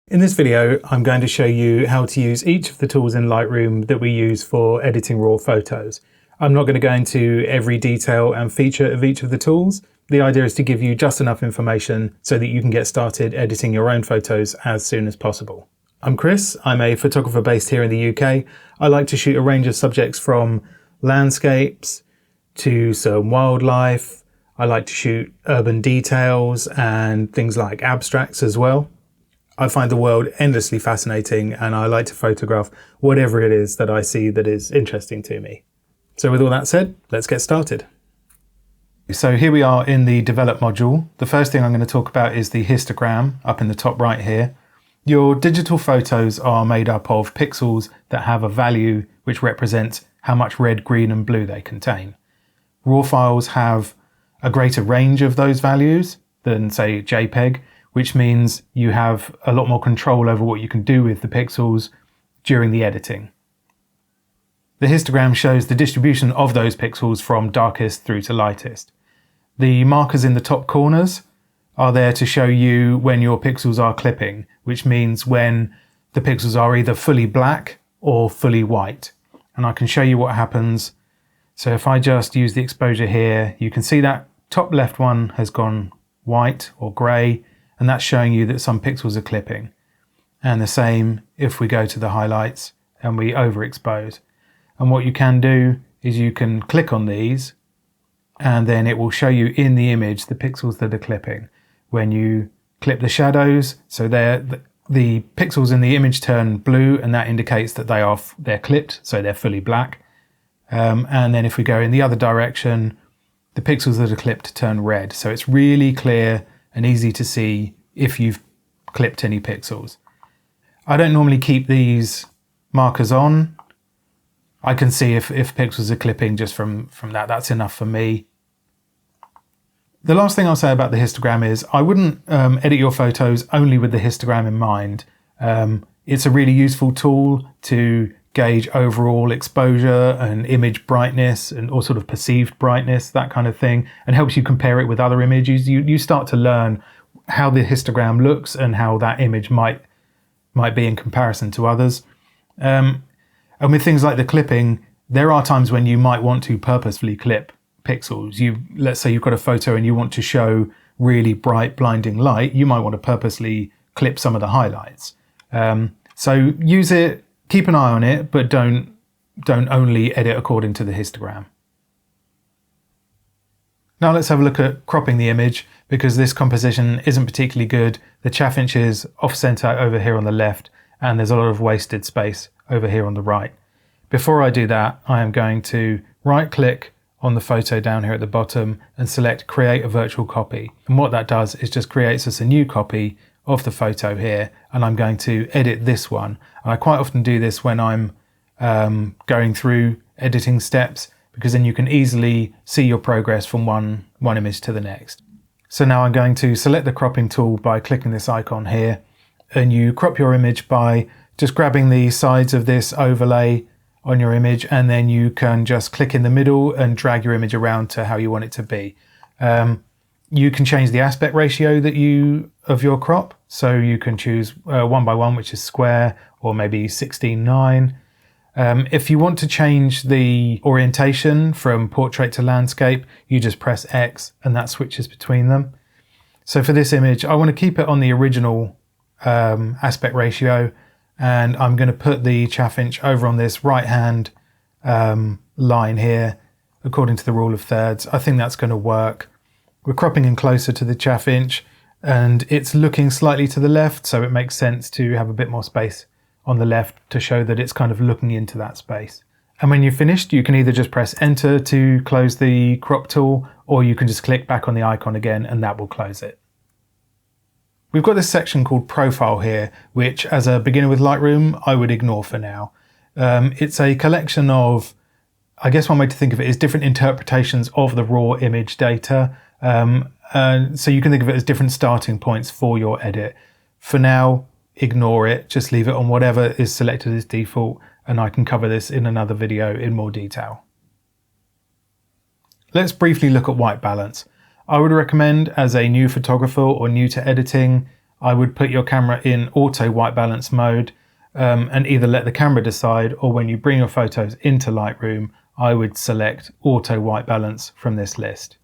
In this video, I'm going to show you how to use each of the tools in Lightroom that we use for editing raw photos. I'm not going to go into every detail and feature of each of the tools. The idea is to give you just enough information so that you can get started editing your own photos as soon as possible. I'm Chris, I'm a photographer based here in the UK. I like to shoot a range of subjects from landscapes to some wildlife. I like to shoot urban details and things like abstracts as well. I find the world endlessly fascinating and I like to photograph whatever it is that I see that is interesting to me. So with all that said, let's get started. So here we are in the Develop module. The first thing I'm going to talk about is the histogram up in the top right here. Your digital photos are made up of pixels that have a value which represents how much red, green and blue they contain. RAW files have a greater range of those values than, say, JPEG, which means you have a lot more control over what you can do with the pixels during the editing. The histogram shows the distribution of those pixels from darkest through to lightest. The markers in the top corners are there to show you when your pixels are clipping, which means when the pixels are either fully black or fully white. And I can show you what happens. So if I just use the exposure here, you can see that top left one has gone white or grey, and that's showing you that some pixels are clipping. And the same if we go to the highlights and we overexpose. And what you can do is you can click on these and then it will show you in the image the pixels that are clipping. When you clip the shadows, so the pixels in the image turn blue, and that indicates that they're clipped, so they're fully black. And then if we go in the other direction, the pixels that are clipped turn red. So it's really clear and easy to see if you've clipped any pixels. I don't normally keep these markers on. I can see if pixels are clipping just from that. That's enough for me. The last thing I'll say about the histogram is I wouldn't edit your photos only with the histogram in mind. It's a really useful tool to gauge overall exposure and image brightness and or sort of perceived brightness, that kind of thing, and helps you compare it with other images. You start to learn how the histogram looks and how that image might be in comparison to others. And with things like the clipping, there are times when you might want to purposefully clip pixels. Let's say you've got a photo and you want to show really bright, blinding light, you might want to purposely clip some of the highlights. So use it, keep an eye on it, but don't only edit according to the histogram. Now let's have a look at cropping the image, because this composition isn't particularly good. The chaffinch is off center over here on the left, and there's a lot of wasted space over here on the right. Before I do that, I am going to right click on the photo down here at the bottom and select create a virtual copy. And what that does is just creates us a new copy of the photo here, and I'm going to edit this one. And I quite often do this when I'm going through editing steps, because then you can easily see your progress from one image to the next. So now I'm going to select the cropping tool by clicking this icon here, and you crop your image by just grabbing the sides of this overlay on your image, and then you can just click in the middle and drag your image around to how you want it to be. You can change the aspect ratio of your crop, so you can choose 1:1, which is square, or maybe 16:9. If you want to change the orientation from portrait to landscape, you just press X and that switches between them. So for this image, I want to keep it on the original aspect ratio, and I'm going to put the chaffinch over on this right hand line here according to the rule of thirds. I think that's going to work. We're cropping in closer to the chaffinch and it's looking slightly to the left, so it makes sense to have a bit more space on the left to show that it's kind of looking into that space. And when you're finished, you can either just press enter to close the crop tool, or you can just click back on the icon again and that will close it. We've got this section called Profile here, which as a beginner with Lightroom, I would ignore for now. It's a collection of, I guess one way to think of it is different interpretations of the raw image data. So you can think of it as different starting points for your edit. For now, ignore it, just leave it on whatever is selected as default, and I can cover this in another video in more detail. Let's briefly look at white balance. I would recommend, as a new photographer or new to editing, I would put your camera in auto white balance mode and either let the camera decide, or when you bring your photos into Lightroom, I would select auto white balance from this list.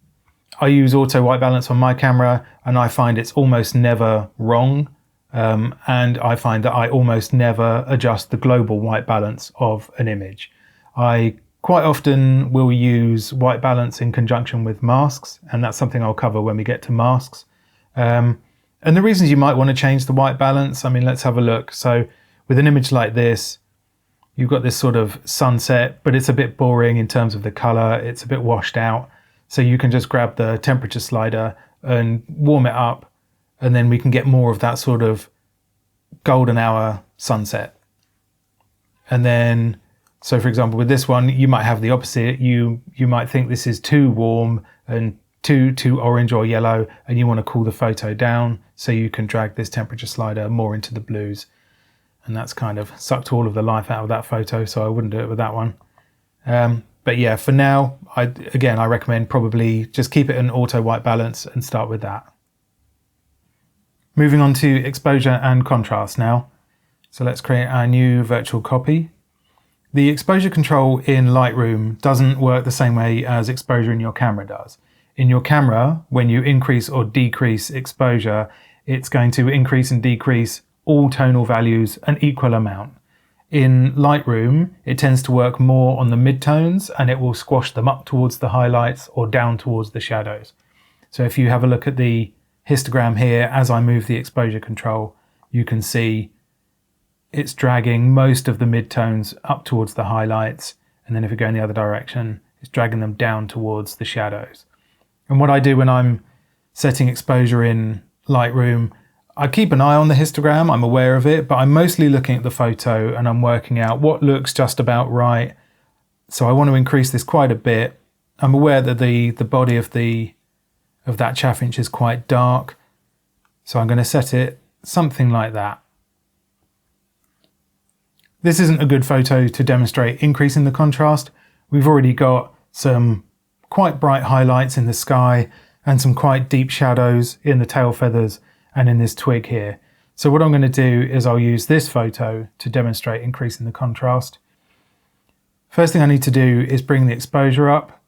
I use auto white balance on my camera and I find it's almost never wrong. And I find that I almost never adjust the global white balance of an image. I quite often will use white balance in conjunction with masks, and that's something I'll cover when we get to masks. And the reasons you might want to change the white balance, I mean, let's have a look. So with an image like this, you've got this sort of sunset, but it's a bit boring in terms of the color. It's a bit washed out. So you can just grab the temperature slider and warm it up, and then we can get more of that sort of golden hour sunset. And then, so for example, with this one, you might have the opposite. You might think this is too warm and too orange or yellow, and you want to cool the photo down. So you can drag this temperature slider more into the blues. And that's kind of sucked all of the life out of that photo, so I wouldn't do it with that one. But yeah, for now, I recommend probably just keep it in auto white balance and start with that. Moving on to exposure and contrast now. So let's create our new virtual copy. The exposure control in Lightroom doesn't work the same way as exposure in your camera does. In your camera, when you increase or decrease exposure, it's going to increase and decrease all tonal values an equal amount. In Lightroom, it tends to work more on the midtones and it will squash them up towards the highlights or down towards the shadows. So if you have a look at the histogram here, as I move the exposure control, you can see it's dragging most of the midtones up towards the highlights. And then if we go in the other direction, it's dragging them down towards the shadows. And what I do when I'm setting exposure in Lightroom, I keep an eye on the histogram, I'm aware of it, but I'm mostly looking at the photo and I'm working out what looks just about right. So I want to increase this quite a bit. I'm aware that the body of that chaffinch is quite dark. So I'm going to set it something like that. This isn't a good photo to demonstrate increasing the contrast. We've already got some quite bright highlights in the sky and some quite deep shadows in the tail feathers and in this twig here. So what I'm going to do is I'll use this photo to demonstrate increasing the contrast. First thing I need to do is bring the exposure up,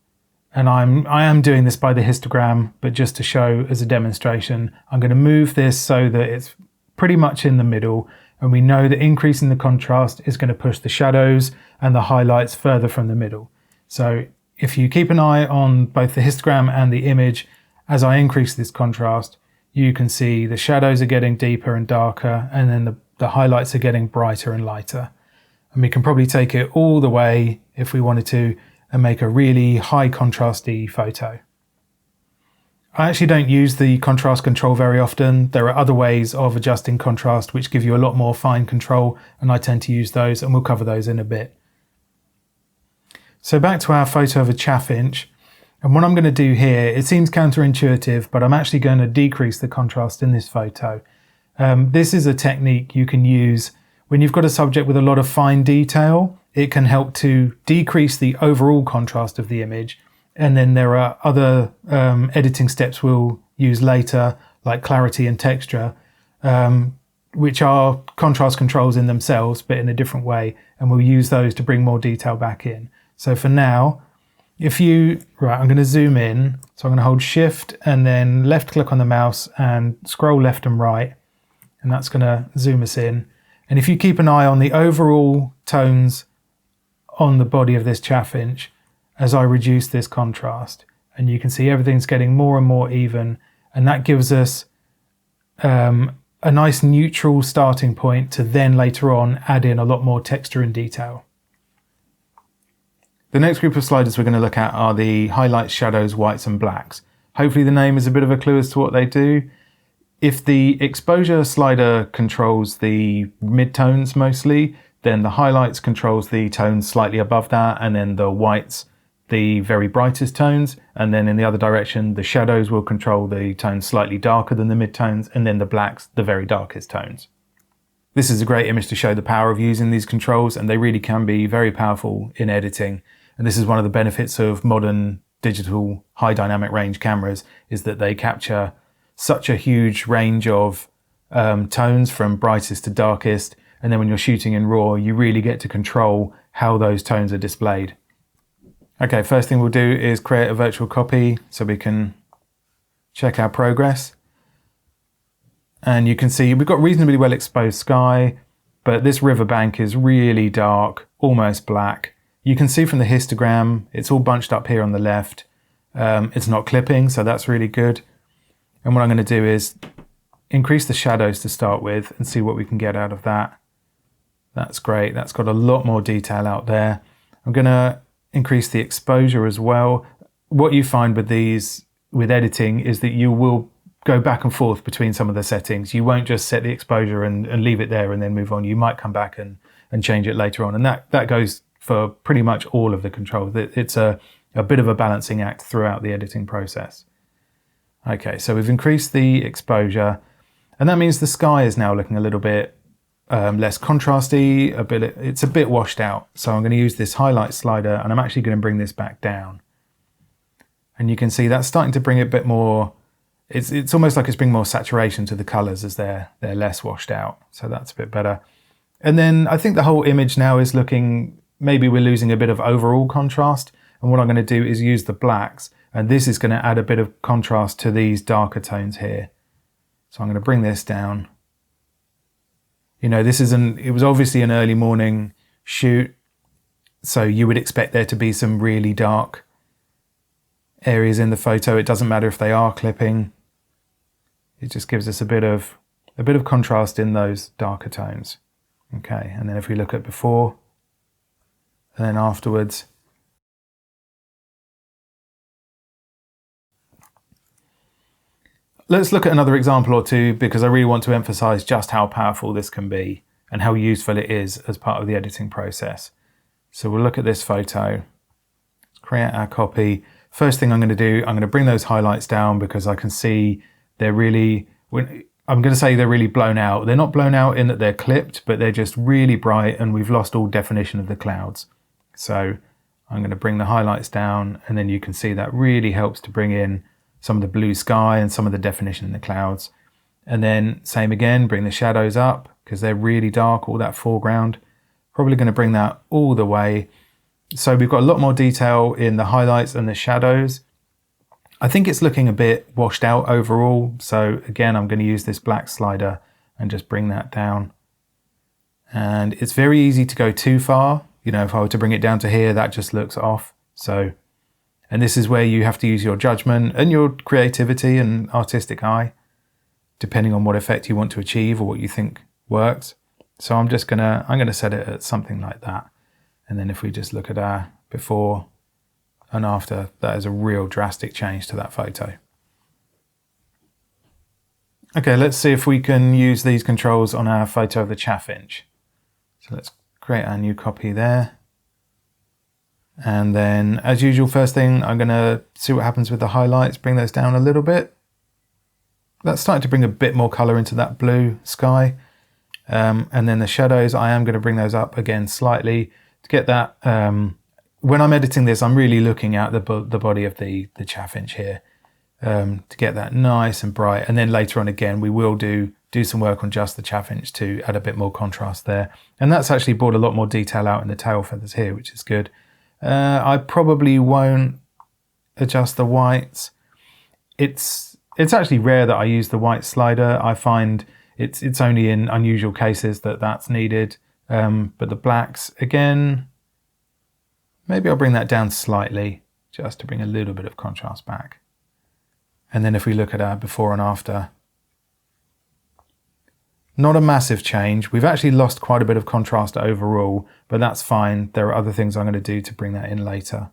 and I am doing this by the histogram, but just to show as a demonstration, I'm going to move this so that it's pretty much in the middle, and we know that increasing the contrast is going to push the shadows and the highlights further from the middle. So if you keep an eye on both the histogram and the image, as I increase this contrast, you can see the shadows are getting deeper and darker, and then the highlights are getting brighter and lighter. And we can probably take it all the way, if we wanted to, and make a really high contrasty photo. I actually don't use the contrast control very often. There are other ways of adjusting contrast which give you a lot more fine control, and I tend to use those, and we'll cover those in a bit. So back to our photo of a chaffinch. And what I'm going to do here, it seems counterintuitive, but I'm actually going to decrease the contrast in this photo. This is a technique you can use when you've got a subject with a lot of fine detail. It can help to decrease the overall contrast of the image. And then there are other editing steps we'll use later, like clarity and texture, which are contrast controls in themselves, but in a different way. And we'll use those to bring more detail back in. So for now, I'm going to zoom in. So I'm going to hold Shift and then left click on the mouse and scroll left and right. And that's going to zoom us in. And if you keep an eye on the overall tones on the body of this chaffinch, as I reduce this contrast, and you can see everything's getting more and more even. And that gives us a nice neutral starting point to then later on add in a lot more texture and detail. The next group of sliders we're going to look at are the highlights, shadows, whites and blacks. Hopefully the name is a bit of a clue as to what they do. If the exposure slider controls the midtones mostly, then the highlights controls the tones slightly above that, and then the whites, the very brightest tones, and then in the other direction, the shadows will control the tones slightly darker than the midtones, and then the blacks, the very darkest tones. This is a great image to show the power of using these controls, and they really can be very powerful in editing. And this is one of the benefits of modern digital high dynamic range cameras, is that they capture such a huge range of tones from brightest to darkest. And then when you're shooting in RAW, you really get to control how those tones are displayed. Okay, first thing we'll do is create a virtual copy so we can check our progress. And you can see we've got reasonably well exposed sky, but this riverbank is really dark, almost black. You can see from the histogram, it's all bunched up here on the left. It's not clipping, so that's really good. And what I'm going to do is increase the shadows to start with and see what we can get out of that. That's great. That's got a lot more detail out there. I'm going to increase the exposure as well. What you find with these, with editing, is that you will go back and forth between some of the settings. You won't just set the exposure and leave it there and then move on. You might come back and change it later on. And that goes for pretty much all of the controls. It's a bit of a balancing act throughout the editing process. Okay, so we've increased the exposure, and that means the sky is now looking a little bit less contrasty, it's a bit washed out. So I'm going to use this highlight slider, and I'm actually going to bring this back down. And you can see that's starting to bring a bit more, it's almost like it's bringing more saturation to the colors as they're less washed out. So that's a bit better. And then I think the whole image now is looking, maybe we're losing a bit of overall contrast. And what I'm going to do is use the blacks, and this is going to add a bit of contrast to these darker tones here. So I'm going to bring this down. You know, it was obviously an early morning shoot, so you would expect there to be some really dark areas in the photo. It doesn't matter if they are clipping. It just gives us a bit of contrast in those darker tones. Okay, and then if we look at before and then afterwards. Let's look at another example or two, because I really want to emphasize just how powerful this can be and how useful it is as part of the editing process. So we'll look at this photo, create our copy. First thing I'm going to do, I'm going to bring those highlights down, because I can see they're really, I'm going to say they're really blown out. They're not blown out in that they're clipped, but they're just really bright, and we've lost all definition of the clouds. So I'm going to bring the highlights down, and then you can see that really helps to bring in some of the blue sky and some of the definition in the clouds. And then same again, bring the shadows up, because they're really dark, all that foreground. Probably going to bring that all the way. So we've got a lot more detail in the highlights and the shadows. I think it's looking a bit washed out overall. So again, I'm going to use this black slider and just bring that down. And it's very easy to go too far. You know, if I were to bring it down to here, that just looks off. And this is where you have to use your judgment and your creativity and artistic eye, depending on what effect you want to achieve or what you think works. So I'm going to set it at something like that. And then if we just look at our before and after, that is a real drastic change to that photo. Okay, let's see if we can use these controls on our photo of the chaffinch. So let's create our new copy there. And then, as usual, first thing, I'm going to see what happens with the highlights, bring those down a little bit. That's starting to bring a bit more colour into that blue sky. And then the shadows, I am going to bring those up again slightly to get that. When I'm editing this, I'm really looking at the body of the chaffinch here to get that nice and bright. And then later on again, we will do some work on just the chaffinch to add a bit more contrast there. And that's actually brought a lot more detail out in the tail feathers here, which is good. I probably won't adjust the whites. It's actually rare that I use the white slider. I find it's only in unusual cases that's needed. But the blacks, again, maybe I'll bring that down slightly just to bring a little bit of contrast back. And then if we look at our before and after, not a massive change. We've actually lost quite a bit of contrast overall, but that's fine. There are other things I'm going to do to bring that in later.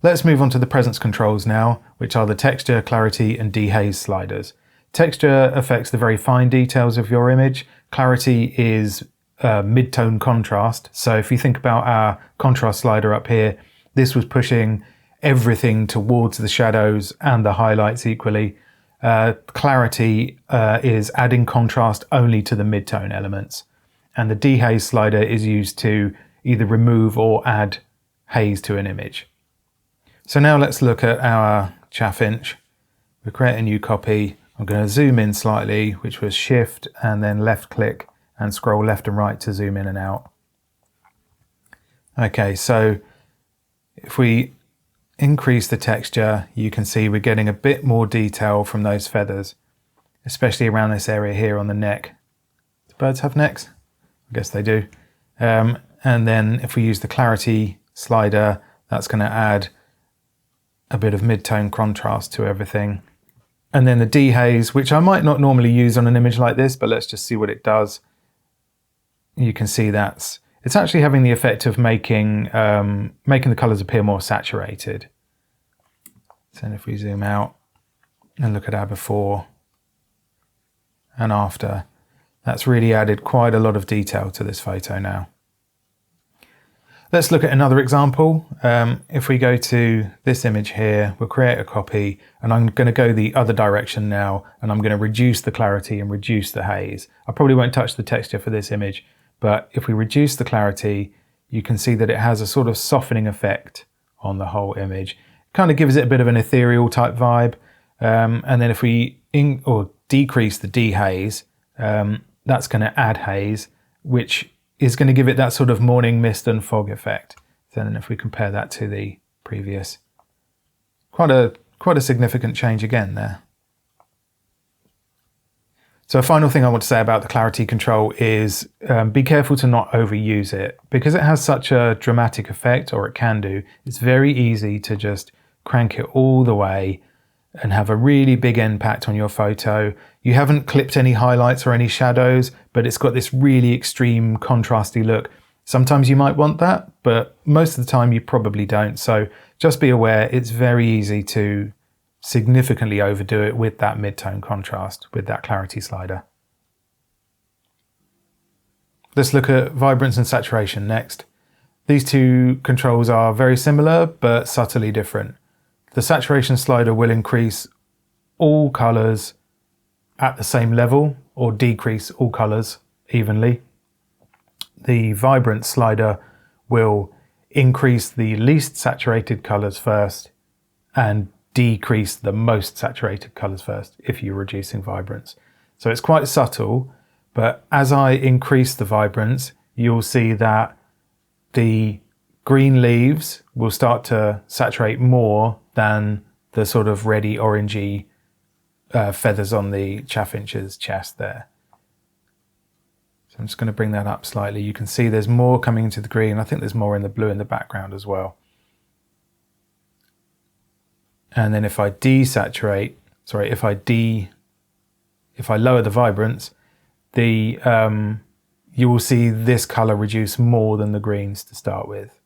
Let's move on to the presence controls now, which are the texture, clarity, and dehaze sliders. Texture affects the very fine details of your image. Clarity is mid-tone contrast. So if you think about our contrast slider up here, this was pushing everything towards the shadows and the highlights equally. Clarity is adding contrast only to the mid-tone elements, and the dehaze slider is used to either remove or add haze to an image. So now let's look at our chaffinch. We'll create a new copy. I'm going to zoom in slightly, which was Shift and then left click and scroll left and right to zoom in and out. Okay, so if we increase the texture, you can see we're getting a bit more detail from those feathers, especially around this area here on the neck. Do birds have necks? I guess they do. And then if we use the clarity slider, that's going to add a bit of mid-tone contrast to everything. And then the dehaze, which I might not normally use on an image like this, but let's just see what it does. You can see it's actually having the effect of making the colors appear more saturated. So if we zoom out and look at our before and after, that's really added quite a lot of detail to this photo now. Let's look at another example. If we go to this image here, we'll create a copy, and I'm going to go the other direction now, and I'm going to reduce the clarity and reduce the haze. I probably won't touch the texture for this image, but if we reduce the clarity, you can see that it has a sort of softening effect on the whole image. It kind of gives it a bit of an ethereal type vibe. And then if we decrease the dehaze, that's going to add haze, which is going to give it that sort of morning mist and fog effect. So then if we compare that to the previous, quite a significant change again there. So a final thing I want to say about the clarity control is be careful to not overuse it. Because it has such a dramatic effect, or it can do, it's very easy to just crank it all the way and have a really big impact on your photo. You haven't clipped any highlights or any shadows, but it's got this really extreme contrasty look. Sometimes you might want that, but most of the time you probably don't. So just be aware, it's very easy to significantly overdo it with that mid-tone contrast, with that clarity slider. Let's look at Vibrance and Saturation next. These two controls are very similar, but subtly different. The saturation slider will increase all colors at the same level or decrease all colors evenly. The vibrance slider will increase the least saturated colors first and decrease the most saturated colors first if you're reducing vibrance. So it's quite subtle, but as I increase the vibrance, you'll see that the green leaves will start to saturate more than the sort of reddy orangey feathers on the chaffinch's chest there. So I'm just going to bring that up slightly. You can see there's more coming into the green. I think there's more in the blue in the background as well. And then if I lower the vibrance, you will see this color reduce more than the greens to start with.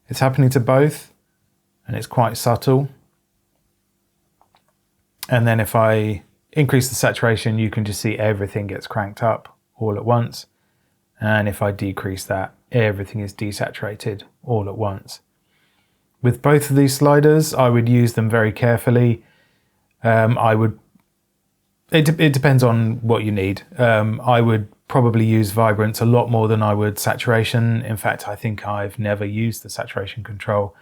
It's happening to both, and it's quite subtle. And then if I increase the saturation, you can just see everything gets cranked up all at once. And if I decrease that, everything is desaturated all at once. With both of these sliders, I would use them very carefully. It depends on what you need. I would probably use vibrance a lot more than I would saturation. In fact, I think I've never used the saturation control.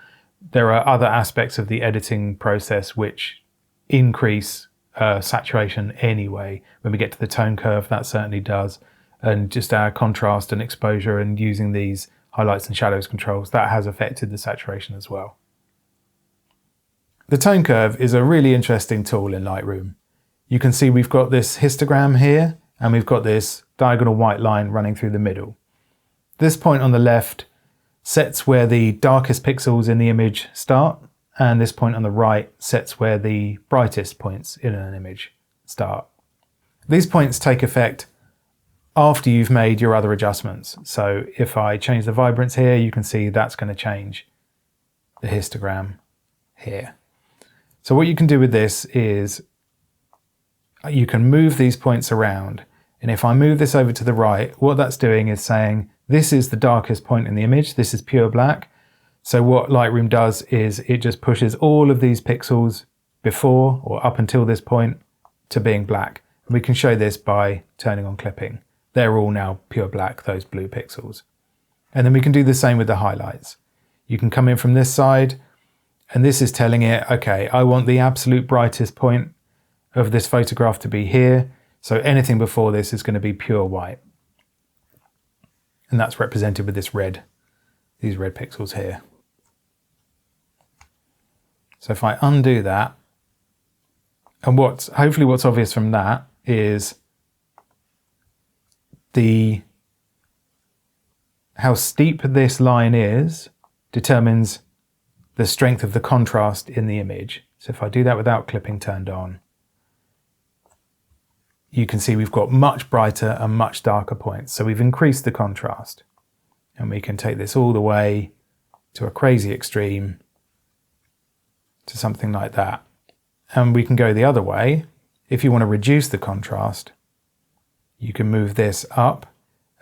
There are other aspects of the editing process which increase saturation anyway. When we get to the tone curve, that certainly does. And just our contrast and exposure and using these highlights and shadows controls, that has affected the saturation as well. The tone curve is a really interesting tool in Lightroom. You can see we've got this histogram here, and we've got this diagonal white line running through the middle. This point on the left sets where the darkest pixels in the image start, and this point on the right sets where the brightest points in an image start. These points take effect after you've made your other adjustments. So if I change the vibrance here, you can see that's going to change the histogram here. So what you can do with this is you can move these points around. And if I move this over to the right, what that's doing is saying, this is the darkest point in the image. This is pure black. So what Lightroom does is it just pushes all of these pixels before or up until this point to being black. And we can show this by turning on clipping. They're all now pure black, those blue pixels. And then we can do the same with the highlights. You can come in from this side, and this is telling it, okay, I want the absolute brightest point. of this photograph to be here. So anything before this is going to be pure white. And that's represented with this red, these red pixels here. So if I undo that, and hopefully what's obvious from that is how steep this line is determines the strength of the contrast in the image. So if I do that without clipping turned on, you can see we've got much brighter and much darker points. So we've increased the contrast, and we can take this all the way to a crazy extreme, to something like that. And we can go the other way. If you want to reduce the contrast, you can move this up.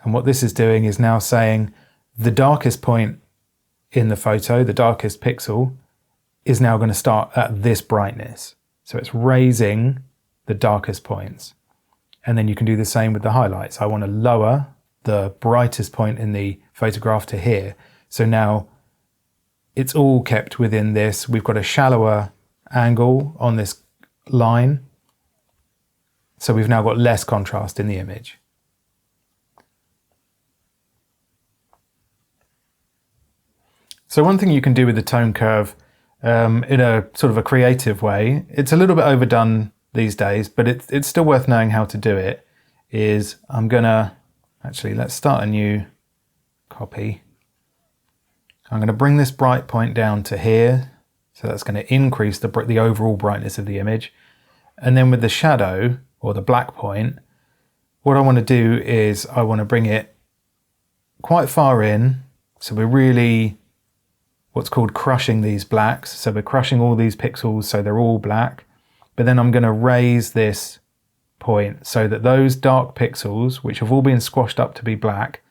And what this is doing is now saying the darkest point in the photo, the darkest pixel, is now going to start at this brightness. So it's raising the darkest points. And then you can do the same with the highlights. I want to lower the brightest point in the photograph to here. So now it's all kept within this. We've got a shallower angle on this line. So we've now got less contrast in the image. So one thing you can do with the tone curve in a sort of a creative way, it's a little bit overdone these days, but it's still worth knowing how to do it, is I'm gonna, actually let's start a new copy. I'm gonna bring this bright point down to here, so that's gonna increase the overall brightness of the image. And then with the shadow, or the black point, what I wanna do is I wanna bring it quite far in, so we're really what's called crushing these blacks. So we're crushing all these pixels so they're all black. But then I'm going to raise this point so that those dark pixels, which have all been squashed up to be black,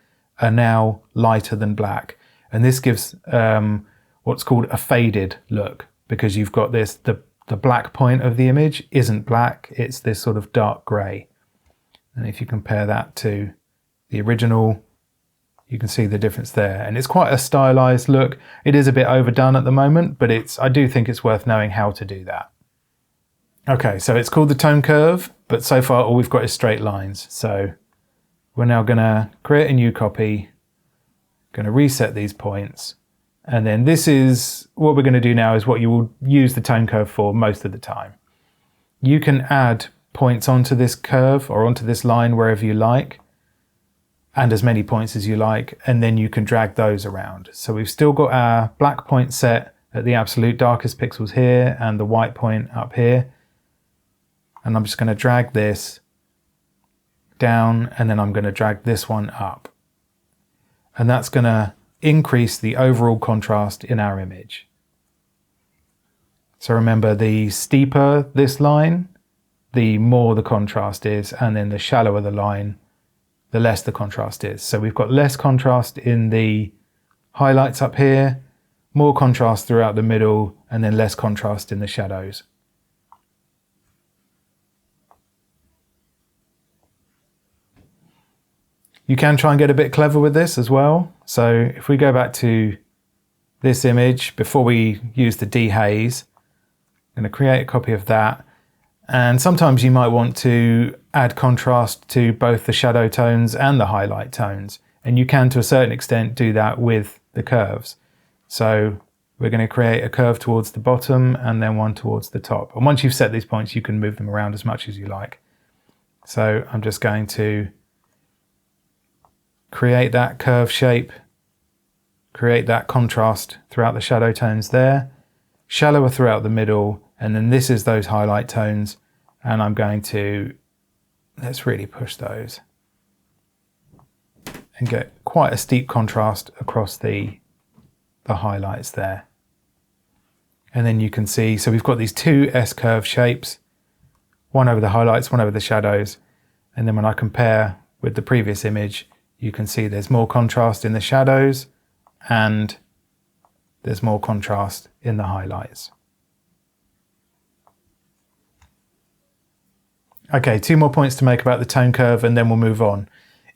are now lighter than black. And this gives what's called a faded look, because you've got this, the black point of the image isn't black, it's this sort of dark grey. And if you compare that to the original, you can see the difference there. And it's quite a stylized look. It is a bit overdone at the moment, but I do think it's worth knowing how to do that. Okay, so it's called the tone curve, but so far all we've got is straight lines. So we're now gonna create a new copy, gonna reset these points. And then this is what we're gonna do now is what you will use the tone curve for most of the time. You can add points onto this curve or onto this line wherever you like, and as many points as you like, and then you can drag those around. So we've still got our black point set at the absolute darkest pixels here and the white point up here. And I'm just going to drag this down, and then I'm going to drag this one up. And that's going to increase the overall contrast in our image. So remember, the steeper this line, the more the contrast is, and then the shallower the line, the less the contrast is. So we've got less contrast in the highlights up here, more contrast throughout the middle, and then less contrast in the shadows. You can try and get a bit clever with this as well. So if we go back to this image, before we use the dehaze, I'm going to create a copy of that. And sometimes you might want to add contrast to both the shadow tones and the highlight tones. And you can, to a certain extent, do that with the curves. So we're going to create a curve towards the bottom and then one towards the top. And once you've set these points, you can move them around as much as you like. So I'm just going to create that curve shape, create that contrast throughout the shadow tones there, shallower throughout the middle, and then this is those highlight tones, and I'm going to, let's really push those and get quite a steep contrast across the highlights there. And then you can see, so we've got these two S-curve shapes, one over the highlights, one over the shadows, and then when I compare with the previous image, you can see there's more contrast in the shadows and there's more contrast in the highlights. Okay, 2 more points to make about the tone curve and then we'll move on.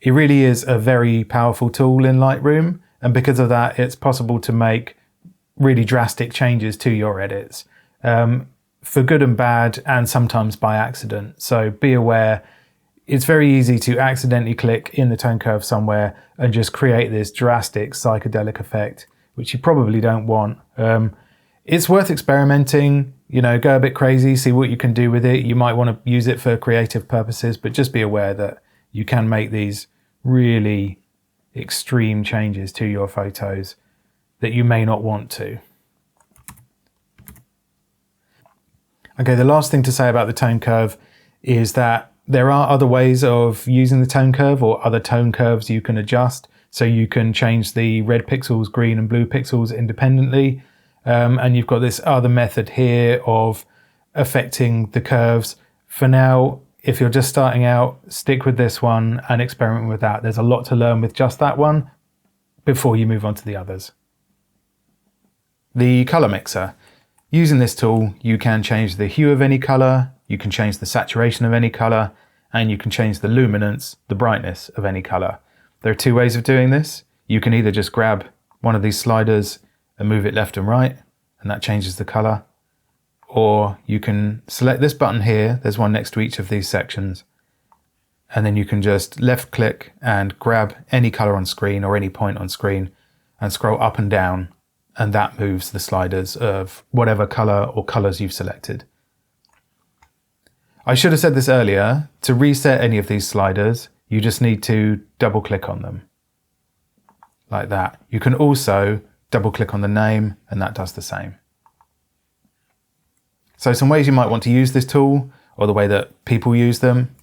It really is a very powerful tool in Lightroom, and because of that, it's possible to make really drastic changes to your edits. for good and bad, and sometimes by accident. So be aware, it's very easy to accidentally click in the tone curve somewhere and just create this drastic psychedelic effect, which you probably don't want. It's worth experimenting, you know, go a bit crazy, see what you can do with it. You might want to use it for creative purposes, but just be aware that you can make these really extreme changes to your photos that you may not want to. Okay, the last thing to say about the tone curve is that there are other ways of using the tone curve, or other tone curves you can adjust. So you can change the red pixels, green and blue pixels independently. And you've got this other method here of affecting the curves. For now, if you're just starting out, stick with this one and experiment with that. There's a lot to learn with just that one before you move on to the others. The color mixer. Using this tool, you can change the hue of any color, you can change the saturation of any color, and you can change the luminance, the brightness of any color. There are two ways of doing this. You can either just grab one of these sliders and move it left and right, and that changes the color. Or you can select this button here, there's one next to each of these sections, and then you can just left click and grab any color on screen or any point on screen and scroll up and down, and that moves the sliders of whatever color or colors you've selected. I should have said this earlier, to reset any of these sliders, you just need to double click on them, like that. You can also double click on the name, and that does the same. So some ways you might want to use this tool, or the way that people use them.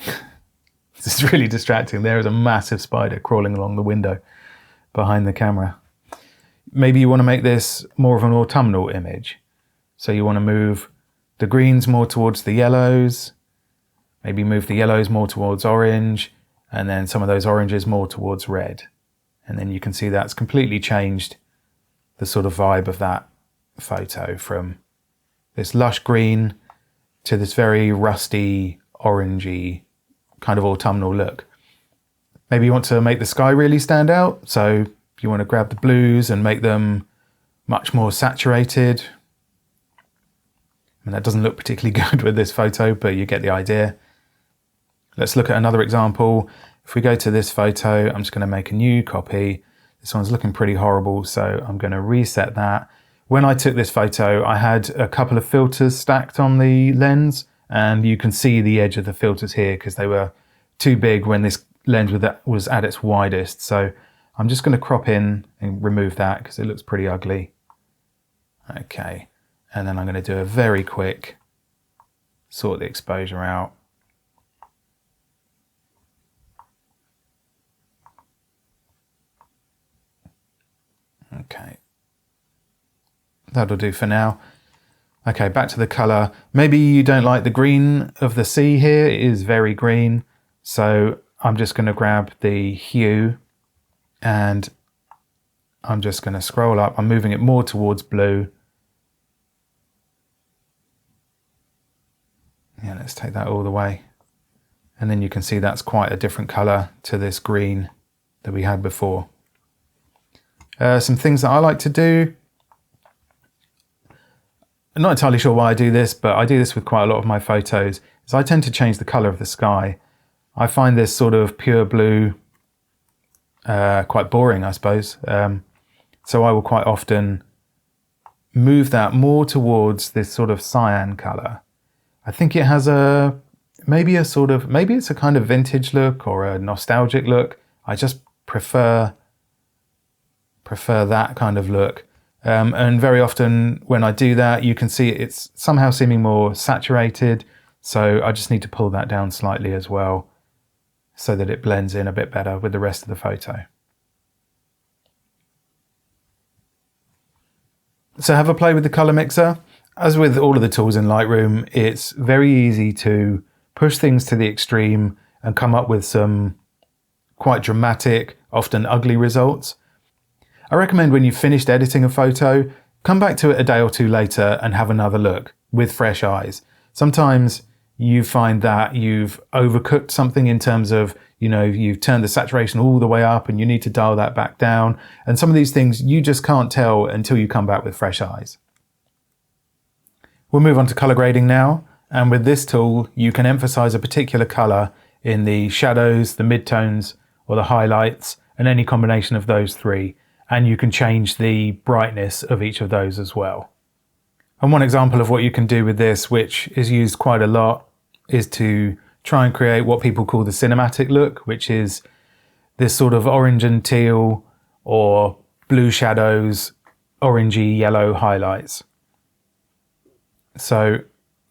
This is really distracting. There is a massive spider crawling along the window behind the camera. Maybe you want to make this more of an autumnal image. So you want to move the greens more towards the yellows, maybe move the yellows more towards orange, and then some of those oranges more towards red. And then you can see that's completely changed the sort of vibe of that photo, from this lush green to this very rusty, orangey kind of autumnal look. Maybe you want to make the sky really stand out, so you want to grab the blues and make them much more saturated. And that doesn't look particularly good with this photo, but you get the idea. Let's look at another example. If we go to this photo, I'm just going to make a new copy. This one's looking pretty horrible, so I'm going to reset that. When I took this photo, I had a couple of filters stacked on the lens, and you can see the edge of the filters here because they were too big when this lens was at its widest. So I'm just going to crop in and remove that because it looks pretty ugly. Okay, and then I'm going to do a very quick sort the exposure out. Okay, that'll do for now. Okay, back to the color. Maybe you don't like the green of the sea here. It is very green. So I'm just going to grab the hue and I'm just going to scroll up. I'm moving it more towards blue. Yeah, let's take that all the way. And then you can see that's quite a different color to this green that we had before. Some things that I like to do. I'm not entirely sure why I do this, but I do this with quite a lot of my photos, is I tend to change the color of the sky. I find this sort of pure blue quite boring, I suppose. So I will quite often move that more towards this sort of cyan color. I think it has maybe it's a kind of vintage look or a nostalgic look. I just prefer that kind of look. And very often when I do that, you can see it's somehow seeming more saturated. So I just need to pull that down slightly as well so that it blends in a bit better with the rest of the photo. So have a play with the color mixer. As with all of the tools in Lightroom, it's very easy to push things to the extreme and come up with some quite dramatic, often ugly results. I recommend when you've finished editing a photo, come back to it a day or two later and have another look with fresh eyes. Sometimes you find that you've overcooked something in terms of, you've turned the saturation all the way up and you need to dial that back down. And some of these things you just can't tell until you come back with fresh eyes. We'll move on to color grading now, and with this tool you can emphasize a particular color in the shadows, the midtones, or the highlights, and any combination of those three, and you can change the brightness of each of those as well. And one example of what you can do with this, which is used quite a lot, is to try and create what people call the cinematic look, which is this sort of orange and teal or blue shadows, orangey yellow highlights. So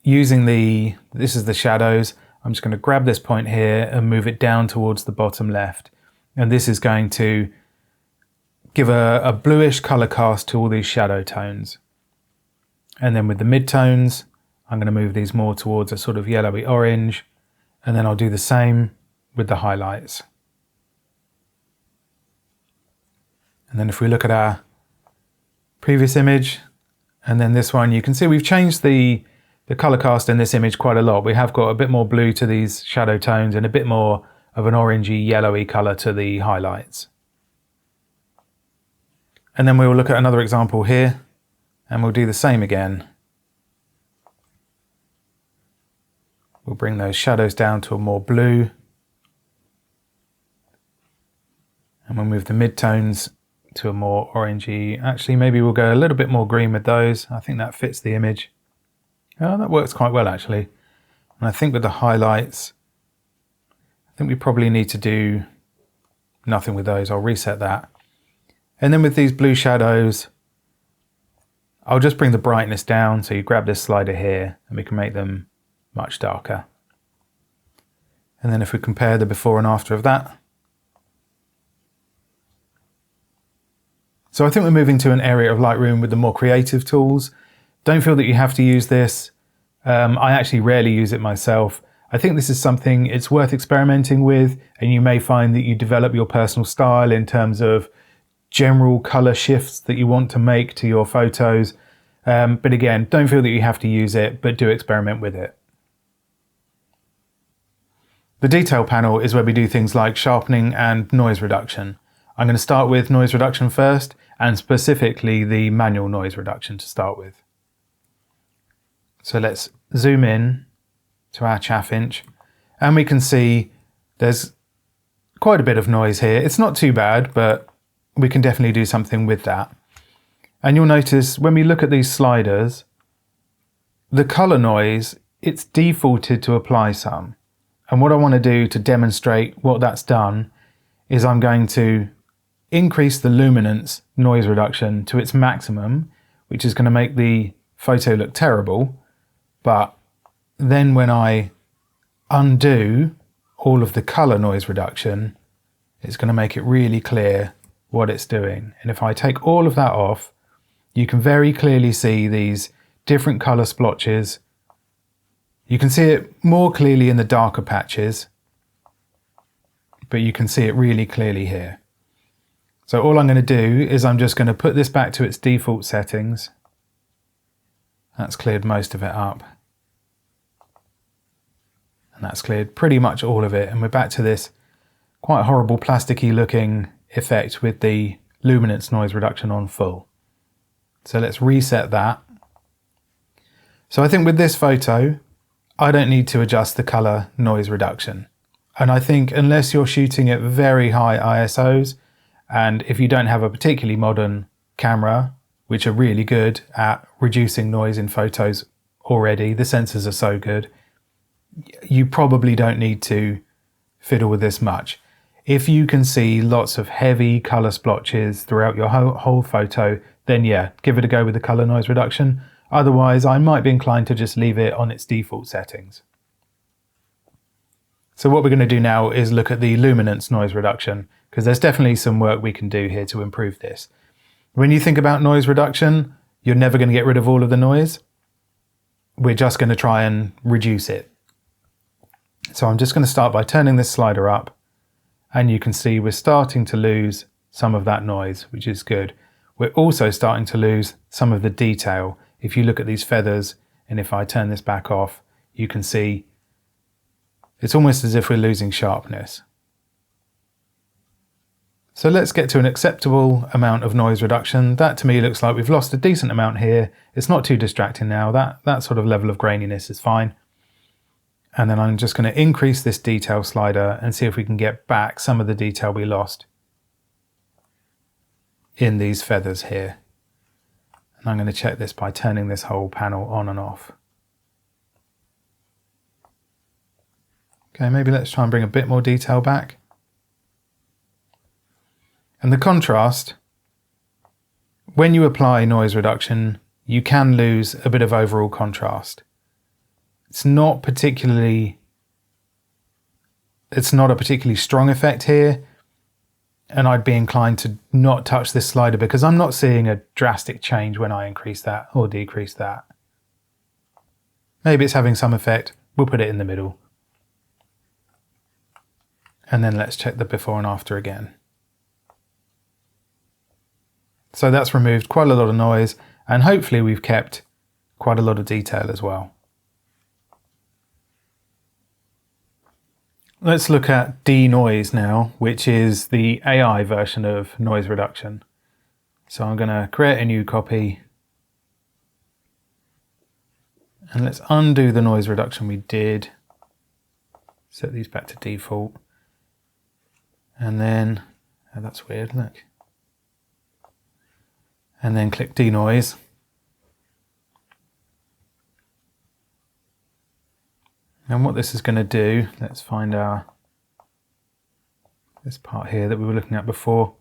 using this is the shadows, I'm just going to grab this point here and move it down towards the bottom left. And this is going to give a bluish color cast to all these shadow tones. And then with the midtones, I'm going to move these more towards a sort of yellowy orange. And then I'll do the same with the highlights. And then if we look at our previous image, and then this one, you can see we've changed the color cast in this image quite a lot. We have got a bit more blue to these shadow tones and a bit more of an orangey yellowy color to the highlights. And then we will look at another example here, and we'll do the same again. We'll bring those shadows down to a more blue, and we'll move the midtones to a more orangey. Actually, maybe we'll go a little bit more green with those. I think that fits the image. Oh, that works quite well actually. And I think with the highlights, I think we probably need to do nothing with those. I'll reset that. And then with these blue shadows, I'll just bring the brightness down. So you grab this slider here and we can make them much darker. And then if we compare the before and after of that, so I think we're moving to an area of Lightroom with the more creative tools. Don't feel that you have to use this. I actually rarely use it myself. I think this is something it's worth experimenting with, and you may find that you develop your personal style in terms of general color shifts that you want to make to your photos. But again, don't feel that you have to use it, but do experiment with it. The detail panel is where we do things like sharpening and noise reduction. I'm going to start with noise reduction first, and specifically the manual noise reduction to start with. So let's zoom in to our chaff inch, and we can see there's quite a bit of noise here. It's not too bad, but we can definitely do something with that. And you'll notice when we look at these sliders, the color noise, it's defaulted to apply some. And what I want to do to demonstrate what that's done is I'm going to increase the luminance noise reduction to its maximum, which is going to make the photo look terrible. But then when I undo all of the color noise reduction, it's going to make it really clear what it's doing. And if I take all of that off, you can very clearly see these different color splotches. You can see it more clearly in the darker patches, but you can see it really clearly here. So all I'm going to do is I'm just going to put this back to its default settings. That's cleared most of it up. And that's cleared pretty much all of it. And we're back to this quite horrible plasticky looking effect with the luminance noise reduction on full. So let's reset that. So I think with this photo, I don't need to adjust the color noise reduction. And I think unless you're shooting at very high ISOs, and if you don't have a particularly modern camera, which are really good at reducing noise in photos already, the sensors are so good, you probably don't need to fiddle with this much. If you can see lots of heavy color splotches throughout your whole photo, then yeah, give it a go with the color noise reduction. Otherwise, I might be inclined to just leave it on its default settings. So what we're going to do now is look at the luminance noise reduction, because there's definitely some work we can do here to improve this. When you think about noise reduction, you're never going to get rid of all of the noise. We're just going to try and reduce it. So I'm just going to start by turning this slider up, and you can see we're starting to lose some of that noise, which is good. We're also starting to lose some of the detail. If you look at these feathers, and if I turn this back off, you can see it's almost as if we're losing sharpness. So let's get to an acceptable amount of noise reduction. That to me looks like we've lost a decent amount here. It's not too distracting now. That sort of level of graininess is fine. And then I'm just going to increase this detail slider and see if we can get back some of the detail we lost in these feathers here. And I'm going to check this by turning this whole panel on and off. Okay, maybe let's try and bring a bit more detail back. And the contrast, when you apply noise reduction, you can lose a bit of overall contrast. It's not a particularly strong effect here, and I'd be inclined to not touch this slider because I'm not seeing a drastic change when I increase that or decrease that. Maybe it's having some effect. We'll put it in the middle. And then let's check the before and after again. So that's removed quite a lot of noise, and hopefully we've kept quite a lot of detail as well. Let's look at Denoise now, which is the AI version of noise reduction. So I'm going to create a new copy. And let's undo the noise reduction we did. Set these back to default. And then, oh, that's weird, look. And then click Denoise. And what this is going to do, let's find this part here that we were looking at before.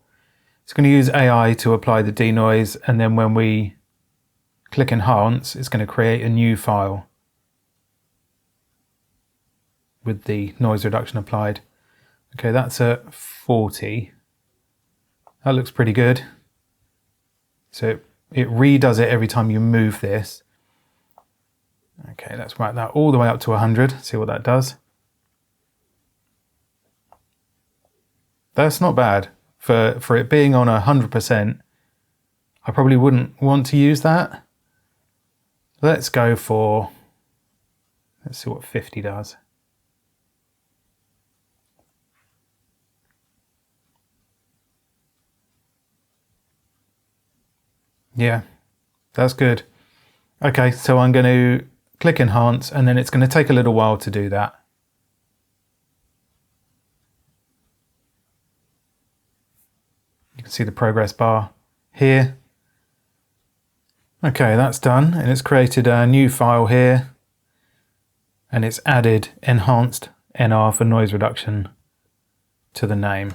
It's going to use AI to apply the denoise, and then when we click Enhance, it's going to create a new file with the noise reduction applied. Okay, that's at 40. That looks pretty good. So it redoes it every time you move this. Okay, let's whack that all the way up to 100, see what that does. That's not bad. For it being on 100%, I probably wouldn't want to use that. Let's go for, let's see what 50 does. Yeah, that's good. Okay, so I'm going to click Enhance, and then it's going to take a little while to do that. You can see the progress bar here. Okay, that's done, and it's created a new file here, and it's added enhanced NR for noise reduction to the name.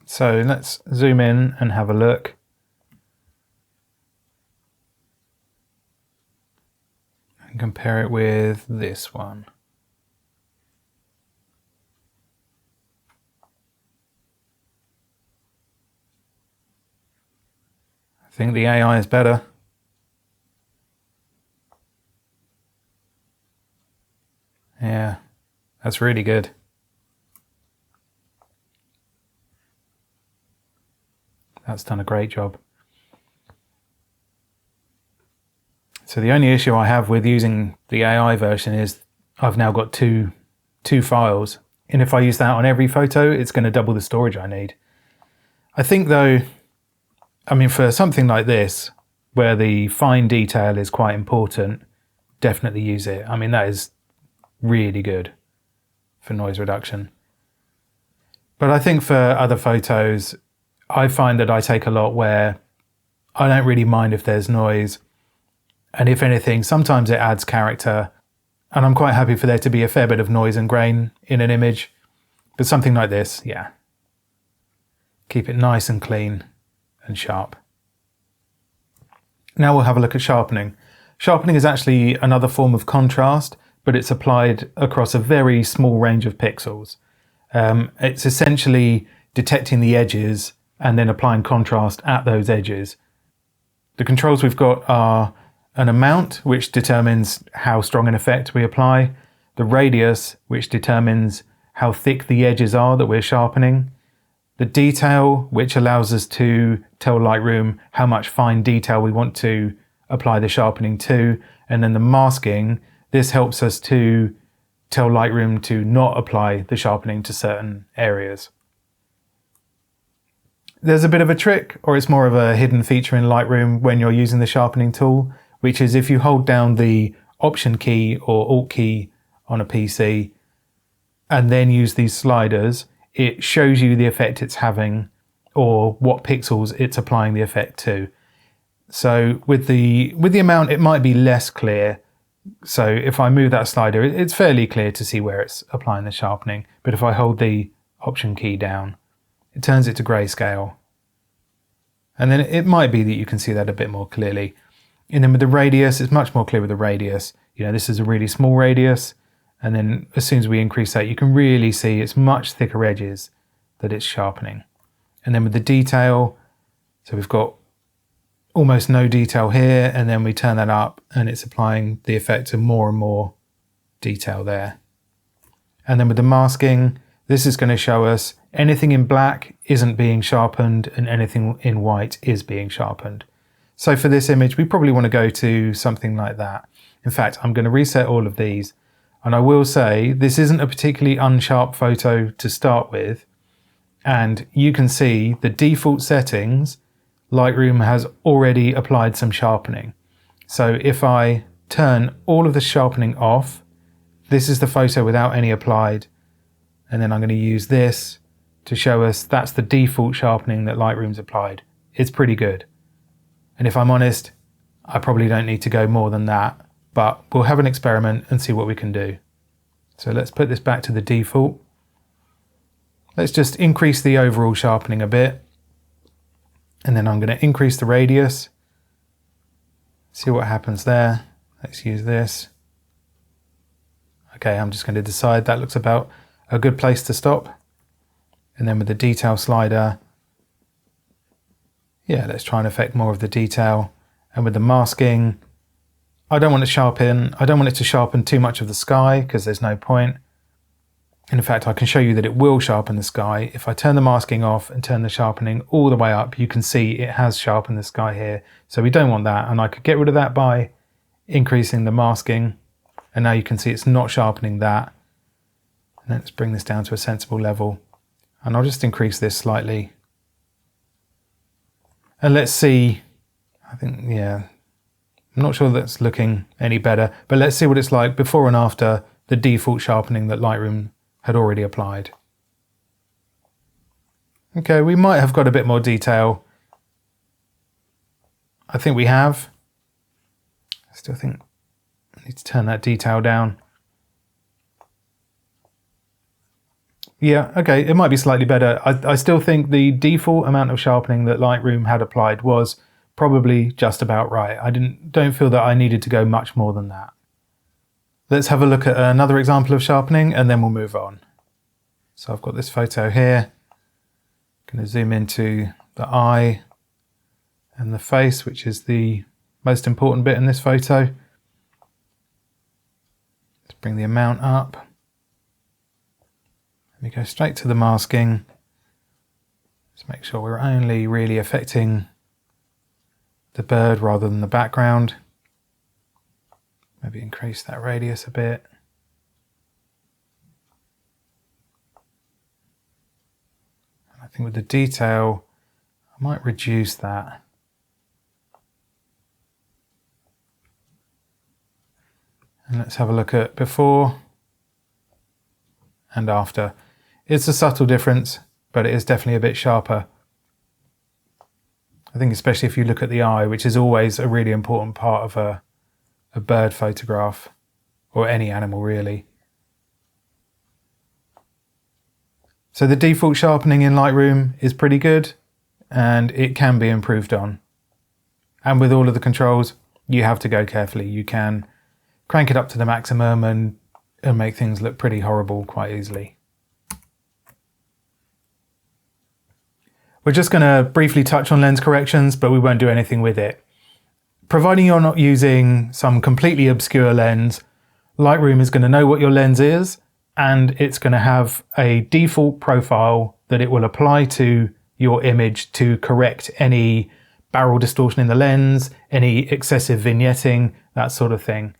So let's zoom in and have a look. And compare it with this one. I think the AI is better. Yeah, that's really good. That's done a great job. So the only issue I have with using the AI version is I've now got two files. And if I use that on every photo, it's going to double the storage I need. I think though, I mean, for something like this, where the fine detail is quite important, definitely use it. I mean, that is really good for noise reduction. But I think for other photos, I find that I take a lot where I don't really mind if there's noise. And if anything, sometimes it adds character, and I'm quite happy for there to be a fair bit of noise and grain in an image. But something like this, yeah. Keep it nice and clean and sharp. Now we'll have a look at sharpening. Sharpening is actually another form of contrast, but it's applied across a very small range of pixels. It's essentially detecting the edges and then applying contrast at those edges. The controls we've got are an amount, which determines how strong an effect we apply, the radius, which determines how thick the edges are that we're sharpening, the detail, which allows us to tell Lightroom how much fine detail we want to apply the sharpening to, and then the masking. This helps us to tell Lightroom to not apply the sharpening to certain areas. There's a bit of a trick, or it's more of a hidden feature in Lightroom when you're using the sharpening tool, which is if you hold down the Option key or Alt key on a PC and then use these sliders, it shows you the effect it's having or what pixels it's applying the effect to. So with the amount, it might be less clear. So if I move that slider, it's fairly clear to see where it's applying the sharpening. But if I hold the Option key down, it turns it to grayscale. And then it might be that you can see that a bit more clearly. And then with the radius, it's much more clear with the radius. You know, this is a really small radius. And then as soon as we increase that, you can really see it's much thicker edges that it's sharpening. And then with the detail, so we've got almost no detail here, and then we turn that up and it's applying the effect of more and more detail there. And then with the masking, this is going to show us anything in black isn't being sharpened and anything in white is being sharpened. So for this image, we probably want to go to something like that. In fact, I'm going to reset all of these. And I will say this isn't a particularly unsharp photo to start with. And you can see the default settings, Lightroom has already applied some sharpening. So if I turn all of the sharpening off, this is the photo without any applied. And then I'm going to use this to show us that's the default sharpening that Lightroom's applied. It's pretty good. And if I'm honest, I probably don't need to go more than that, but we'll have an experiment and see what we can do. So let's put this back to the default. Let's just increase the overall sharpening a bit. And then I'm going to increase the radius. See what happens there. Let's use this. Okay, I'm just going to decide that looks about a good place to stop. And then with the detail slider, yeah, let's try and affect more of the detail. And with the masking, I don't want it to sharpen too much of the sky because there's no point. And in fact, I can show you that it will sharpen the sky. If I turn the masking off and turn the sharpening all the way up, you can see it has sharpened the sky here. So we don't want that. And I could get rid of that by increasing the masking. And now you can see it's not sharpening that. And let's bring this down to a sensible level. And I'll just increase this slightly. And let's see, I think, yeah, I'm not sure that's looking any better, but let's see what it's like before and after the default sharpening that Lightroom had already applied. Okay, we might have got a bit more detail. I think we have. I still think I need to turn that detail down. Yeah, okay, it might be slightly better. I still think the default amount of sharpening that Lightroom had applied was probably just about right. I don't feel that I needed to go much more than that. Let's have a look at another example of sharpening and then we'll move on. So I've got this photo here. I'm going to zoom into the eye and the face, which is the most important bit in this photo. Let's bring the amount up. Let me go straight to the masking. Let's make sure we're only really affecting the bird rather than the background. Maybe increase that radius a bit. And I think with the detail, I might reduce that. And let's have a look at before and after. It's a subtle difference, but it is definitely a bit sharper. I think especially if you look at the eye, which is always a really important part of a bird photograph, or any animal really. So the default sharpening in Lightroom is pretty good, and it can be improved on. And with all of the controls, you have to go carefully. You can crank it up to the maximum and make things look pretty horrible quite easily. We're just going to briefly touch on lens corrections, but we won't do anything with it. Providing you're not using some completely obscure lens, Lightroom is going to know what your lens is, and it's going to have a default profile that it will apply to your image to correct any barrel distortion in the lens, any excessive vignetting, that sort of thing.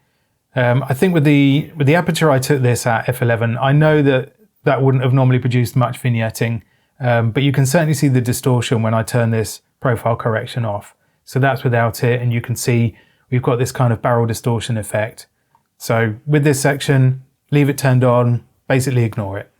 I think with the aperture I took this at f11, I know that wouldn't have normally produced much vignetting. but you can certainly see the distortion when I turn this profile correction off. So that's without it, and you can see we've got this kind of barrel distortion effect. So with this section, leave it turned on, basically ignore it.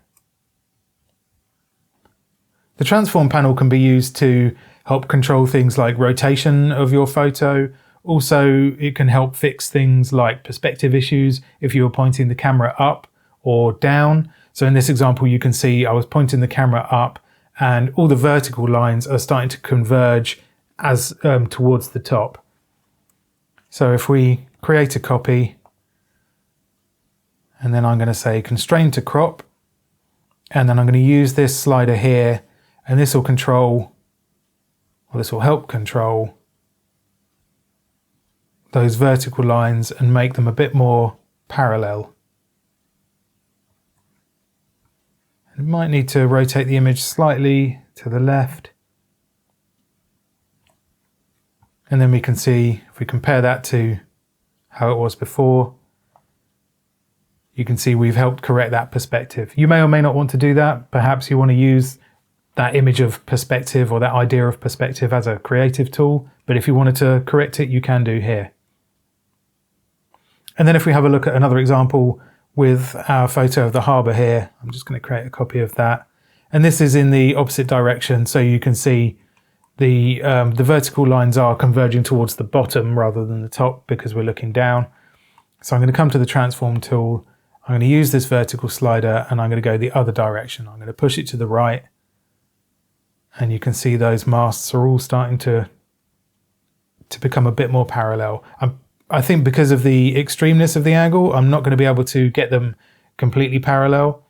The transform panel can be used to help control things like rotation of your photo. Also, it can help fix things like perspective issues if you were pointing the camera up or down. So in this example, you can see I was pointing the camera up and all the vertical lines are starting to converge as towards the top. So if we create a copy, and then I'm going to say constrain to crop, and then I'm going to use this slider here, and this will control, or this will help control those vertical lines and make them a bit more parallel. You might need to rotate the image slightly to the left. And then we can see, if we compare that to how it was before, you can see we've helped correct that perspective. You may or may not want to do that. Perhaps you want to use that image of perspective or that idea of perspective as a creative tool, but if you wanted to correct it, you can do here. And then if we have a look at another example with our photo of the harbour here, I'm just going to create a copy of that. And this is in the opposite direction, so you can see the vertical lines are converging towards the bottom rather than the top because we're looking down. So I'm going to come to the transform tool, I'm going to use this vertical slider and I'm going to go the other direction. I'm going to push it to the right, and you can see those masts are all starting to become a bit more parallel. I think because of the extremeness of the angle, I'm not going to be able to get them completely parallel.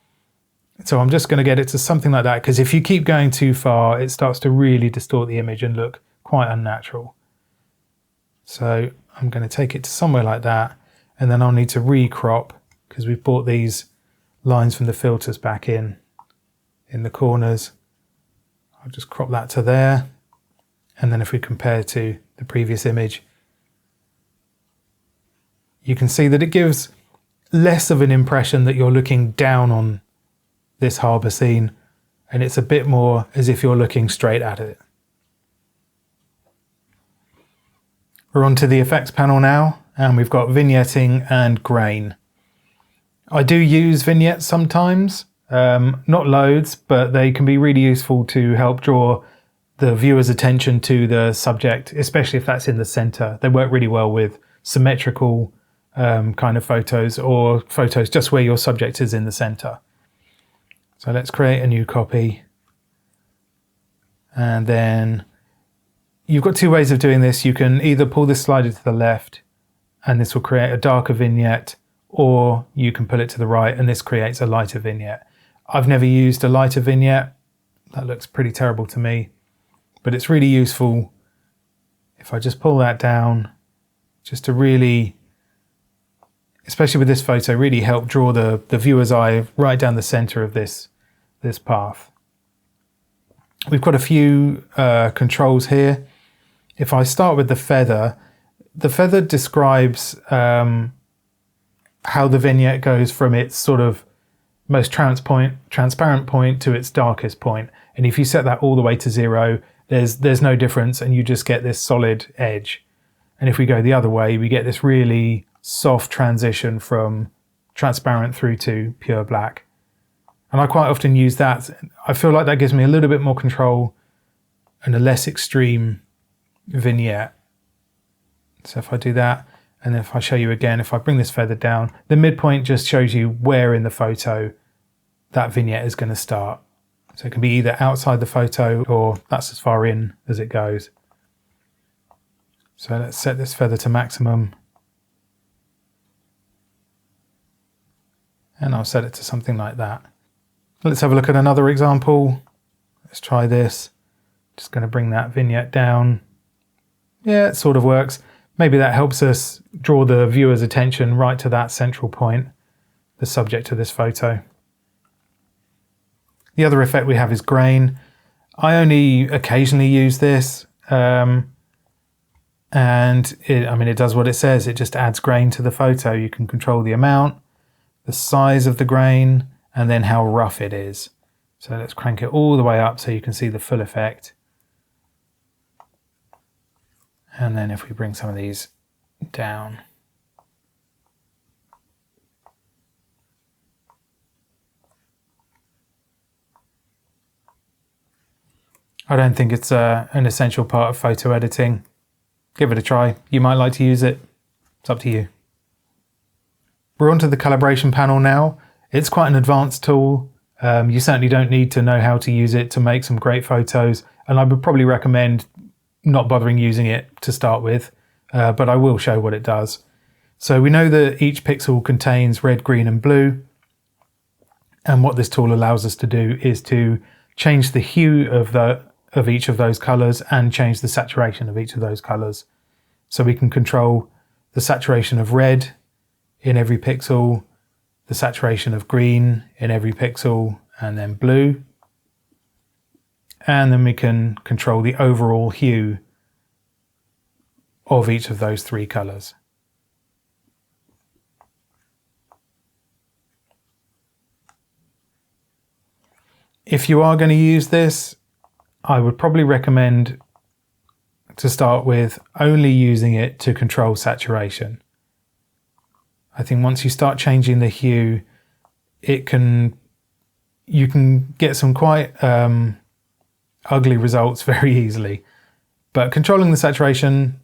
So I'm just going to get it to something like that, because if you keep going too far, it starts to really distort the image and look quite unnatural. So I'm going to take it to somewhere like that, and then I'll need to recrop because we've brought these lines from the filters back in the corners. I'll just crop that to there. And then if we compare to the previous image, you can see that it gives less of an impression that you're looking down on this harbour scene, and it's a bit more as if you're looking straight at it. We're on to the effects panel now, and we've got vignetting and grain. I do use vignettes sometimes, not loads, but they can be really useful to help draw the viewer's attention to the subject, especially if that's in the centre. They work really well with symmetrical kind of photos, or photos just where your subject is in the centre. So let's create a new copy. And then you've got two ways of doing this. You can either pull this slider to the left and this will create a darker vignette, or you can pull it to the right and this creates a lighter vignette. I've never used a lighter vignette. That looks pretty terrible to me, but it's really useful if I just pull that down, just to really, especially with this photo, really help draw the viewer's eye right down the center of this path. We've got a few controls here. If I start with the feather describes how the vignette goes from its sort of most transparent point to its darkest point. And if you set that all the way to 0, there's no difference, and you just get this solid edge. And if we go the other way, we get this really soft transition from transparent through to pure black. And I quite often use that. I feel like that gives me a little bit more control and a less extreme vignette. So if I do that, and then if I show you again, if I bring this feather down, the midpoint just shows you where in the photo that vignette is going to start. So it can be either outside the photo or that's as far in as it goes. So let's set this feather to maximum. And I'll set it to something like that. Let's have a look at another example. Let's try this. Just going to bring that vignette down. Yeah, it sort of works. Maybe that helps us draw the viewer's attention right to that central point, the subject of this photo. The other effect we have is grain. I only occasionally use this, and it does what it says. It just adds grain to the photo. You can control the amount, the size of the grain, and then how rough it is. So let's crank it all the way up so you can see the full effect. And then if we bring some of these down. I don't think it's an essential part of photo editing. Give it a try. You might like to use it. It's up to you. We're onto the calibration panel now. It's quite an advanced tool. You certainly don't need to know how to use it to make some great photos, and I would probably recommend not bothering using it to start with, but I will show what it does. So we know that each pixel contains red, green and blue, and what this tool allows us to do is to change the hue of each of those colours and change the saturation of each of those colours. So we can control the saturation of red in every pixel, the saturation of green in every pixel, and then blue. And then we can control the overall hue of each of those three colours. If you are going to use this, I would probably recommend to start with only using it to control saturation. I think once you start changing the hue, you can get some quite ugly results very easily. But controlling the saturation,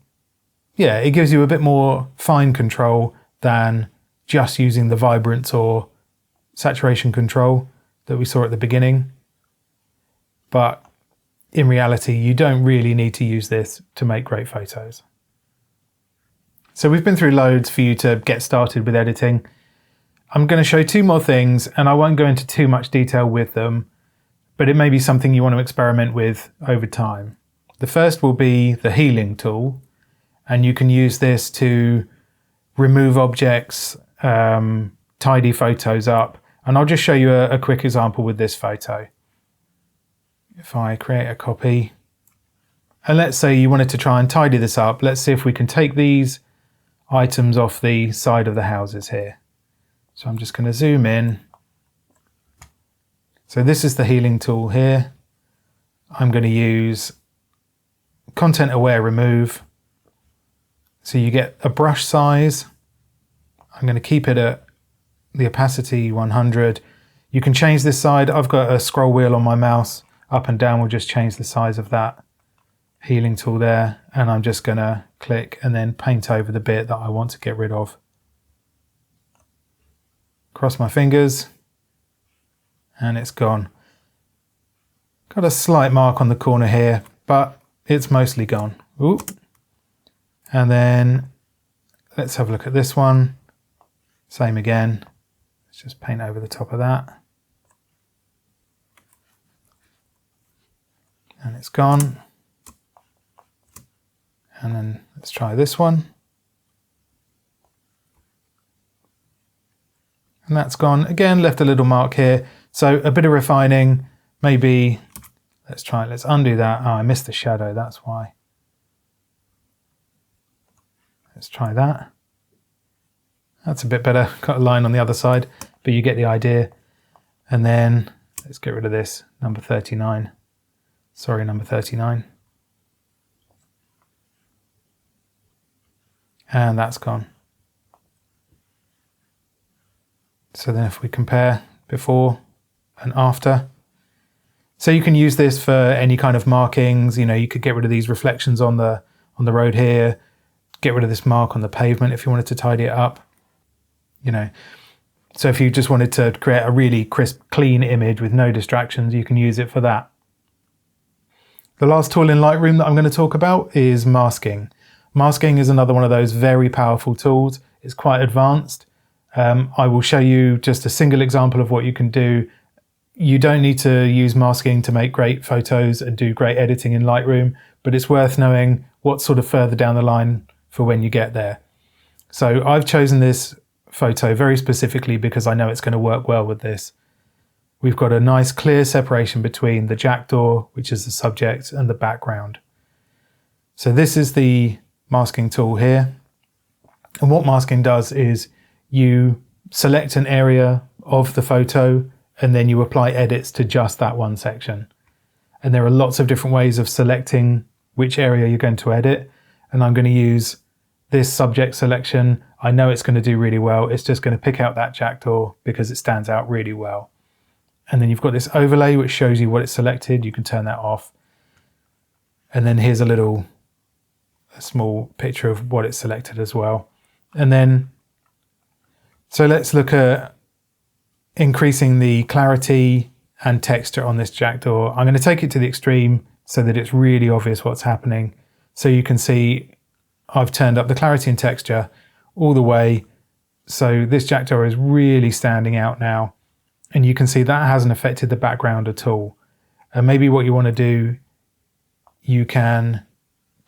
yeah, it gives you a bit more fine control than just using the vibrance or saturation control that we saw at the beginning. But in reality, you don't really need to use this to make great photos. So we've been through loads for you to get started with editing. I'm going to show two more things, and I won't go into too much detail with them, but it may be something you want to experiment with over time. The first will be the healing tool, and you can use this to remove objects, tidy photos up, and I'll just show you a quick example with this photo. If I create a copy, and let's say you wanted to try and tidy this up, let's see if we can take these items off the side of the houses here. So I'm just going to zoom in. So this is the healing tool here. I'm going to use content aware remove. So you get a brush size. I'm going to keep it at the opacity 100. You can change this side. I've got a scroll wheel on my mouse. Up and down will just change the size of that healing tool there, and I'm just going to click and then paint over the bit that I want to get rid of. Cross my fingers and it's gone. Got a slight mark on the corner here, but it's mostly gone. Ooh. And then let's have a look at this one. Same again. Let's just paint over the top of that. And it's gone. And then let's try this one. And that's gone. Again, left a little mark here. So a bit of refining, maybe, let's undo that. Oh, I missed the shadow, that's why. Let's try that. That's a bit better. Got a line on the other side, but you get the idea. And then let's get rid of this, number 39. Sorry, number 39. And that's gone. So then if we compare before and after, so you can use this for any kind of markings. You know, you could get rid of these reflections on the road here, get rid of this mark on the pavement if you wanted to tidy it up. You know, so if you just wanted to create a really crisp, clean image with no distractions, you can use it for that. The last tool in Lightroom that I'm going to talk about is masking. Masking is another one of those very powerful tools. It's quite advanced. I will show you just a single example of what you can do. You don't need to use masking to make great photos and do great editing in Lightroom, but it's worth knowing what's sort of further down the line for when you get there. So I've chosen this photo very specifically because I know it's going to work well with this. We've got a nice clear separation between the jackdaw, which is the subject, and the background. So this is the masking tool here. And what masking does is you select an area of the photo and then you apply edits to just that one section. And there are lots of different ways of selecting which area you're going to edit. And I'm going to use this subject selection. I know it's going to do really well. It's just going to pick out that jackdaw because it stands out really well. And then you've got this overlay which shows you what it's selected. You can turn that off. And then here's a small picture of what it's selected as well. And then, so let's look at increasing the clarity and texture on this jackdaw. I'm going to take it to the extreme so that it's really obvious what's happening. So you can see I've turned up the clarity and texture all the way. So this jackdaw is really standing out now. And you can see that hasn't affected the background at all. And maybe what you want to do, you can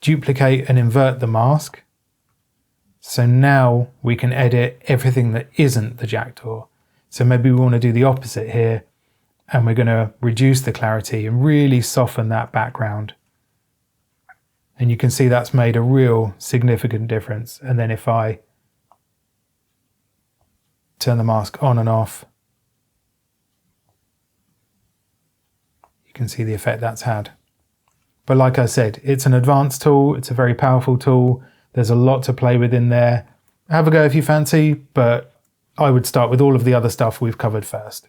duplicate and invert the mask. So now we can edit everything that isn't the jackdaw. So maybe we want to do the opposite here, and we're going to reduce the clarity and really soften that background. And you can see that's made a real significant difference. And then if I turn the mask on and off, you can see the effect that's had. But like I said, it's an advanced tool. It's a very powerful tool. There's a lot to play with in there. Have a go if you fancy, but I would start with all of the other stuff we've covered first.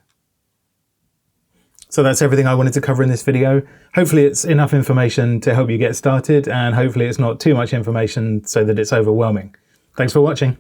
So that's everything I wanted to cover in this video. Hopefully it's enough information to help you get started, and hopefully it's not too much information so that it's overwhelming. Thanks for watching.